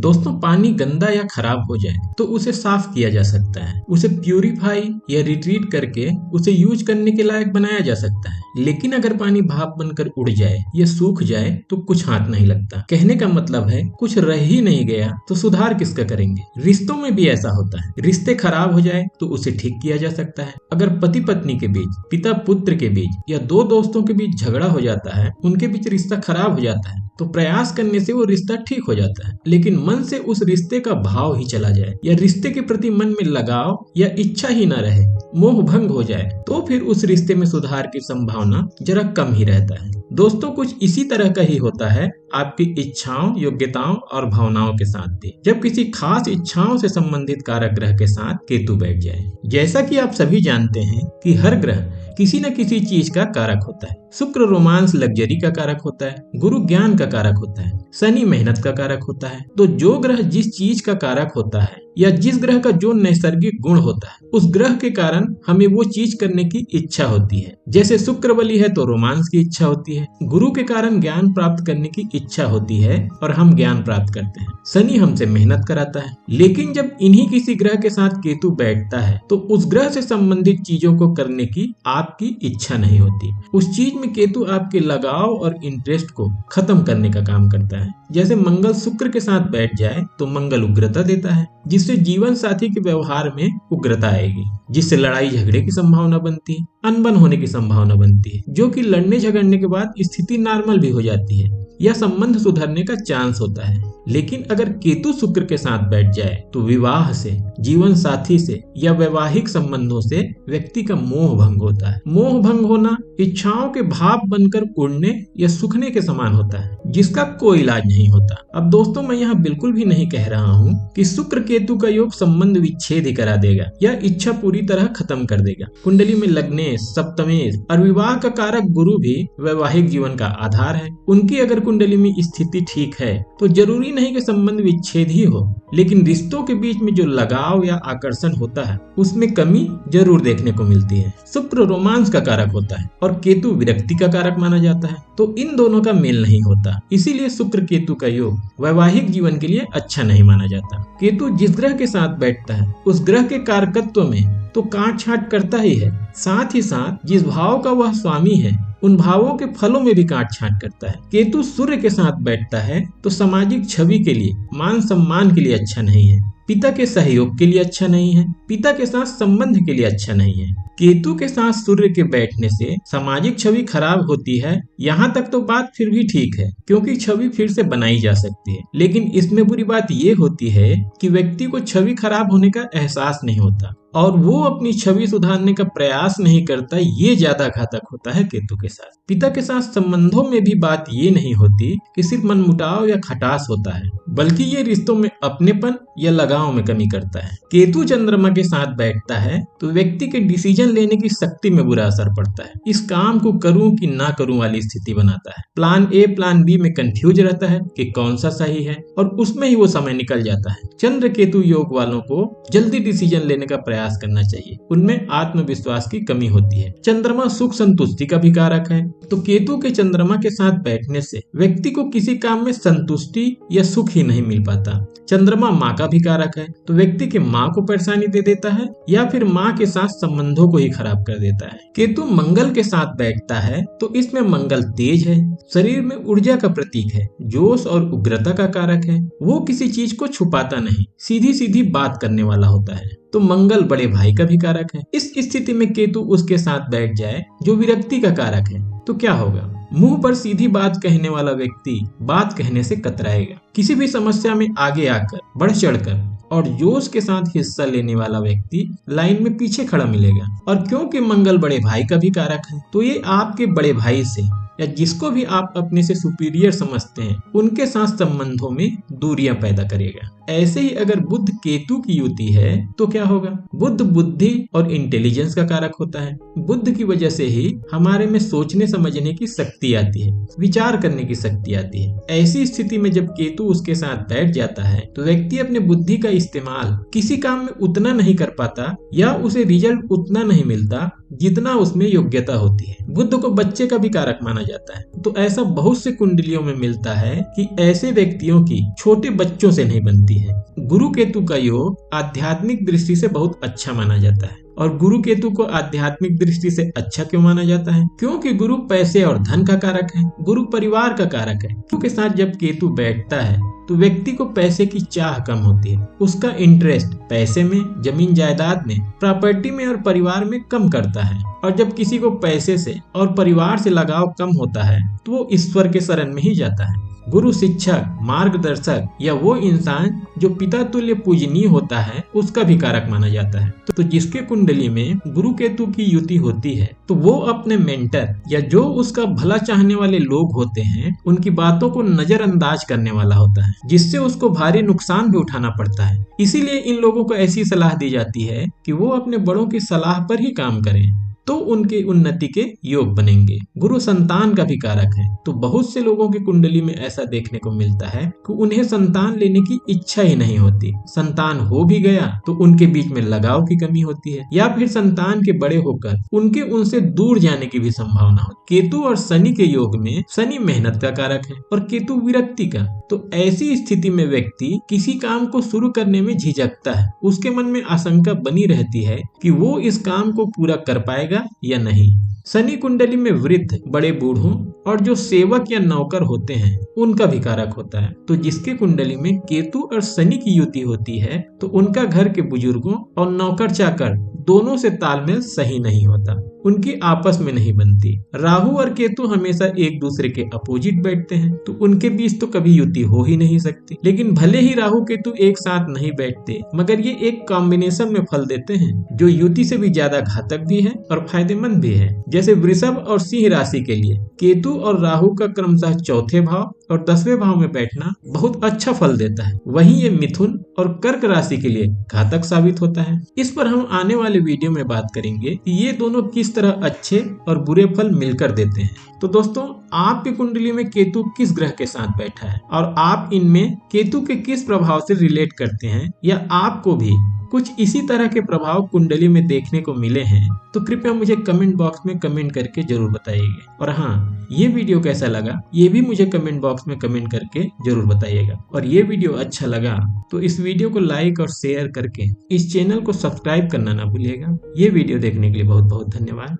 दोस्तों, पानी गंदा या खराब हो जाए तो उसे साफ किया जा सकता है, उसे प्यूरिफाई या रिट्रीट करके उसे यूज करने के लायक बनाया जा सकता है। लेकिन अगर पानी भाप बनकर उड़ जाए या सूख जाए तो कुछ हाथ नहीं लगता। कहने का मतलब है, कुछ रह ही नहीं गया तो सुधार किसका करेंगे। रिश्तों में भी ऐसा होता है। रिश्ते खराब हो जाए तो उसे ठीक किया जा सकता है। अगर पति पत्नी के बीच, पिता पुत्र के बीच या दो दोस्तों के बीच झगड़ा हो जाता है, उनके बीच रिश्ता खराब हो जाता है, तो प्रयास करने से वो रिश्ता ठीक हो जाता है। लेकिन मन से उस रिश्ते का भाव ही चला जाए या रिश्ते के प्रति मन में लगाव या इच्छा ही न रहे, मोह भंग हो जाए, तो फिर उस रिश्ते में सुधार की संभावना जरा कम ही रहता है। दोस्तों, कुछ इसी तरह का ही होता है आपकी इच्छाओं, योग्यताओं और भावनाओं के साथ भी। जब किसी खास इच्छाओं से संबंधित कारक ग्रह के साथ केतु बैठ जाए। जैसा कि आप सभी जानते हैं कि हर ग्रह किसी न किसी चीज का कारक होता है। शुक्र रोमांस लग्जरी का कारक होता है, गुरु ज्ञान का कारक होता है, शनि मेहनत का कारक होता है। तो जो ग्रह जिस चीज का कारक होता है या जिस ग्रह का जो नैसर्गिक गुण होता है, उस ग्रह के कारण हमें वो चीज करने की इच्छा होती है। जैसे शुक्र बली है तो रोमांस की इच्छा होती है, गुरु के कारण ज्ञान प्राप्त करने की इच्छा होती है और हम ज्ञान प्राप्त करते हैं। शनि हमसे मेहनत कराता है। लेकिन जब इन्हीं किसी ग्रह के साथ केतु बैठता है तो उस ग्रह से संबंधित चीजों को करने की आपकी इच्छा नहीं होती। उस चीज में केतु आपके लगाव और इंटरेस्ट को खत्म करने का काम करता है। जैसे मंगल शुक्र के साथ बैठ जाए तो मंगल उग्रता देता है, जिससे जीवन साथी के व्यवहार में उग्रता आएगी, जिससे लड़ाई झगड़े की संभावना बनती है, अनबन होने की संभावना बनती है, जो कि लड़ने झगड़ने के बाद स्थिति नॉर्मल भी हो जाती है या संबंध सुधरने का चांस होता है। लेकिन अगर केतु शुक्र के साथ बैठ जाए तो विवाह से, जीवन साथी से या वैवाहिक संबंधों से व्यक्ति का मोह भंग होता है। मोह भंग होना इच्छाओं के भाप बनकर उड़ने या सूखने के समान होता है, जिसका कोई इलाज नहीं होता। अब दोस्तों, मैं यहाँ बिल्कुल भी नहीं कह रहा हूँ कि शुक्र केतु का योग संबंध विच्छेद ही करा देगा या इच्छा पूरी तरह खत्म कर देगा। कुंडली में लग्नेश, सप्तमेश और विवाह का कारक गुरु भी वैवाहिक जीवन का आधार है। उनकी अगर कुंडली में स्थिति ठीक है तो जरूरी नहीं कि संबंध विच्छेद ही हो, लेकिन रिश्तों के बीच में जो लगाव या आकर्षण होता है उसमें कमी जरूर देखने को मिलती है। शुक्र रोमांस का कारक होता है और केतु विरक्ति का कारक माना जाता है, तो इन दोनों का मेल नहीं होता। इसीलिए शुक्र केतु का योग वैवाहिक जीवन के लिए अच्छा नहीं माना जाता। केतु जिस ग्रह के साथ बैठता है उस ग्रह के कारकत्व में तो काट छाट करता ही है, साथ ही साथ जिस भाव का वह स्वामी है उन भावों के फलों में भी काट छाट करता है। केतु सूर्य के साथ बैठता है तो सामाजिक छवि के लिए, मान सम्मान के लिए अच्छा नहीं है, पिता के सहयोग के लिए अच्छा नहीं है, पिता के साथ संबंध के लिए अच्छा नहीं है। केतु के साथ सूर्य के बैठने से सामाजिक छवि खराब होती है। यहाँ तक तो बात फिर भी ठीक है, क्योंकि छवि फिर से बनाई जा सकती है। लेकिन इसमें बुरी बात ये होती है कि व्यक्ति को छवि खराब होने का एहसास नहीं होता और वो अपनी छवि सुधारने का प्रयास नहीं करता। ये ज्यादा घातक होता है केतु के साथ। पिता के साथ संबंधों में भी बात ये नहीं होती कि सिर्फ मनमुटाव या खटास होता है, बल्कि ये रिश्तों में अपनेपन या लगाव में कमी करता है। केतु चंद्रमा के साथ बैठता है तो व्यक्ति के डिसीजन लेने की शक्ति में बुरा असर पड़ता है। इस काम को करूं कि ना करूं वाली स्थिति बनाता है। प्लान ए प्लान बी में कंफ्यूज रहता है कि कौन सा सही है और उसमें ही वो समय निकल जाता है। चंद्र केतु योग वालों को जल्दी डिसीजन लेने का प्रयास करना चाहिए, उनमें आत्मविश्वास की कमी होती है। चंद्रमा सुख संतुष्टि का भी कारक है, तो केतु के चंद्रमा के साथ बैठने से व्यक्ति को किसी काम में संतुष्टि या सुख ही नहीं मिल पाता। चंद्रमा माँ का भी कारक है, तो व्यक्ति के माँ को परेशानी दे देता है या फिर माँ के साथ संबंधों को ही खराब कर देता है। केतु मंगल के साथ बैठता है तो इसमें मंगल तेज है, शरीर में ऊर्जा का प्रतीक है, जोश और उग्रता का कारक है। वो किसी चीज को छुपाता नहीं, सीधी सीधी बात करने वाला होता है। तो मंगल बड़े भाई का भी कारक है। इस स्थिति में केतु उसके साथ बैठ जाए जो विरक्ति का कारक है, तो क्या होगा? मुंह पर सीधी बात कहने वाला व्यक्ति बात कहने से कतराएगा। किसी भी समस्या में आगे आकर, बढ़ चढ़कर और जोश के साथ हिस्सा लेने वाला व्यक्ति लाइन में पीछे खड़ा मिलेगा। और क्योंकि मंगल बड़े भाई का भी कारक है, तो ये आपके बड़े भाई से या जिसको भी आप अपने से सुपीरियर समझते हैं उनके साथ संबंधों में दूरियां पैदा करेगा। ऐसे ही अगर बुध केतु की युति है तो क्या होगा? बुध बुद्धि और इंटेलिजेंस का कारक होता है। बुध की वजह से ही हमारे में सोचने समझने की शक्ति आती है, विचार करने की शक्ति आती है। ऐसी स्थिति में जब केतु उसके साथ बैठ जाता है तो व्यक्ति अपने बुद्धि का इस्तेमाल किसी काम में उतना नहीं कर पाता या उसे रिजल्ट उतना नहीं मिलता जितना उसमें योग्यता होती है। बुध को बच्चे का भी कारक माना माना जाता है। तो ऐसा बहुत से कुंडलियों में मिलता है कि ऐसे व्यक्तियों की छोटे बच्चों से नहीं बनती है। गुरु केतु का योग आध्यात्मिक दृष्टि से बहुत अच्छा माना जाता है। और गुरु केतु को आध्यात्मिक दृष्टि से अच्छा क्यों माना जाता है? क्योंकि गुरु पैसे और धन का कारक है, गुरु परिवार का कारक है। गुरु के साथ जब केतु बैठता है तो व्यक्ति को पैसे की चाह कम होती है। उसका इंटरेस्ट पैसे में, जमीन जायदाद में, प्रॉपर्टी में और परिवार में कम करता है। और जब किसी को पैसे से और परिवार से लगाव कम होता है तो वो ईश्वर के शरण में ही जाता है। गुरु शिक्षक, मार्गदर्शक या वो इंसान जो पिता तुल्य पूजनीय होता है उसका भी कारक माना जाता है। तो जिसके कुंडली में गुरु केतु की युति होती है तो वो अपने मेंटर या जो उसका भला चाहने वाले लोग होते हैं उनकी बातों को नजरअंदाज करने वाला होता है, जिससे उसको भारी नुकसान भी उठाना पड़ता है। इसीलिए इन लोगों को ऐसी सलाह दी जाती है कि वो अपने बड़ों की सलाह पर ही काम करें, तो उनके उन्नति के योग बनेंगे। गुरु संतान का भी कारक है। तो बहुत से लोगों की कुंडली में ऐसा देखने को मिलता है कि उन्हें संतान लेने की इच्छा ही नहीं होती। संतान हो भी गया तो उनके बीच में लगाव की कमी होती है, या फिर संतान के बड़े होकर उनके उनसे दूर जाने की भी संभावना होती है। केतु और शनि के योग में शनि मेहनत का कारक है और केतु विरक्ति का। तो ऐसी स्थिति में व्यक्ति किसी काम को शुरू करने में झिझकता है। उसके मन में आशंका बनी रहती है कि वो इस काम को पूरा कर पाएगा या नहीं। शनि कुंडली में वृद्ध, बड़े बूढ़ों और जो सेवक या नौकर होते हैं उनका भी कारक होता है। तो जिसके कुंडली में केतु और शनि की युति होती है तो उनका घर के बुजुर्गों और नौकर चाकर दोनों से तालमेल सही नहीं होता, उनकी आपस में नहीं बनती। राहु और केतु हमेशा एक दूसरे के अपोजिट बैठते हैं तो उनके बीच तो कभी युति हो ही नहीं सकती। लेकिन भले ही राहु केतु एक साथ नहीं बैठते मगर ये एक कॉम्बिनेशन में फल देते हैं जो युति से भी ज्यादा घातक भी है और फायदेमंद भी है। जैसे वृषभ और सिंह राशि के लिए केतु और राहु का क्रमशः चौथे भाव और 10वें भाव में बैठना बहुत अच्छा फल देता है। वहीं ये मिथुन और कर्क राशि के लिए घातक साबित होता है। इस पर हम आने वाले वीडियो में बात करेंगे कि ये दोनों किस तरह अच्छे और बुरे फल मिलकर देते हैं। तो दोस्तों, आपकी कुंडली में केतु किस ग्रह के साथ बैठा है और आप इनमें केतु के किस प्रभाव से रिलेट करते हैं, या आपको भी कुछ इसी तरह के प्रभाव कुंडली में देखने को मिले हैं, तो कृपया मुझे कमेंट बॉक्स में कमेंट करके जरूर बताइएगा। और हाँ, ये वीडियो कैसा लगा ये भी मुझे कमेंट बॉक्स में कमेंट करके जरूर बताइएगा। और ये वीडियो अच्छा लगा तो इस वीडियो को लाइक और शेयर करके इस चैनल को सब्सक्राइब करना ना भूलिएगा। ये वीडियो देखने के लिए बहुत बहुत धन्यवाद।